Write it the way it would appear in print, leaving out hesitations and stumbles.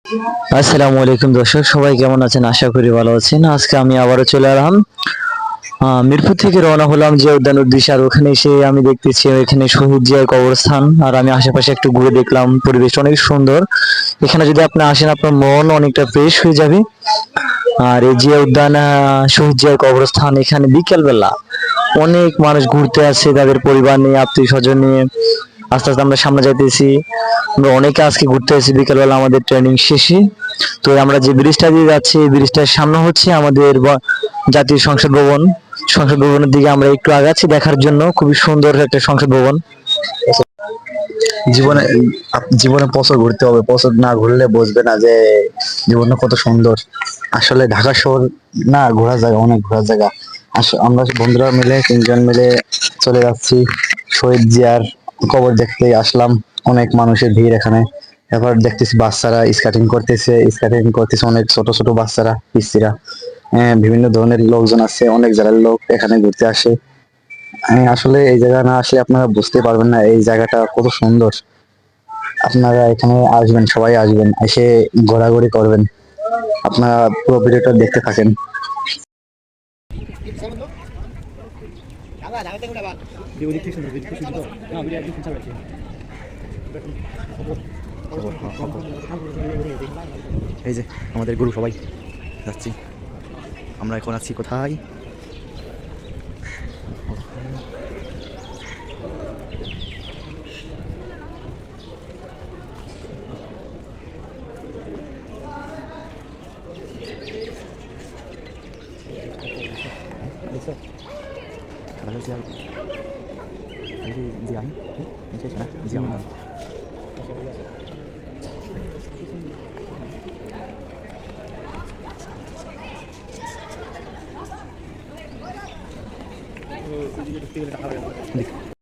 আসসালামু আলাইকুম দর্শক, সবাই কেমন আছেন? আশা করি ভালো আছেন। আজকে আমি আবারও চলে এলাম, মিরপুর থেকে রওনা হলাম যে উদ্যান উদ্দেশ্যে। আর ওখানে এসে আমি দেখতেছি এখানে শহীদ জিয়ার কবরস্থান। আর আমি আশেপাশে একটু ঘুরে দেখলাম, পরিবেশ অনেক সুন্দর। এখানে যদি আপনি আসেন, আপনার মন অনেকটা ফ্রেশ হয়ে যাবে। আর এই জিয়া উদ্যান, শহীদ জিয়ার কবরস্থান, এখানে বিকেল বেলা অনেক মানুষ ঘুরতে আসছে তাদের পরিবার নিয়ে, আত্মীয় স্বজন নিয়ে। আস্তে আস্তে আমরা সামনে যাইতেছি। আমরা অনেকে আজকে ঘুরতে এসেছি বিকেলবেলা আমাদের ট্রেনিং শেষে। তো আমরা যে ব্রিজটা দিয়ে যাচ্ছি, এই ব্রিজটার সামনে হচ্ছে আমাদের জাতীয় সংসদ ভবন। সংসদ ভবনের দিকে আমরা একটু আগাচ্ছি দেখার জন্য। খুবই সুন্দর একটা সংসদ ভবন। জীবনে জীবনে প্রচুর ঘুরতে হবে, প্রচুর না ঘুরলে বুঝবে না যে জীবনটা কত সুন্দর। আসলে ঢাকা শহর না ঘোরার জায়গা, অনেক ঘোরার জায়গা। আমরা বন্ধুরা মিলে 3 জন মিলে চলে যাচ্ছি শহীদ জিয়ার কবর দেখতে আসলাম। অনেক মানুষের ভিড় এখানে। এবার দেখতেছি বাচ্চারা স্কেটিং করতেছে অনেক ছোট ছোট বাচ্চারা, পিচ্চিরা। বিভিন্ন ধরনের লোকজন আছে, অনেক জায়গার লোক এখানে ঘুরতে আসে। আসলে এই জায়গা না আসলে আপনারা বুঝতে পারবেন না এই জায়গাটা কত সুন্দর। আপনারা এখানে আসবেন, সবাই আসবেন, এসে ঘোরাঘুরি করবেন। আপনারা পুরো ভিডিওটা দেখতে থাকেন। এই যে আমাদের গুরু সবাই যাচ্ছি। আমরা এখন আছি কোথায়?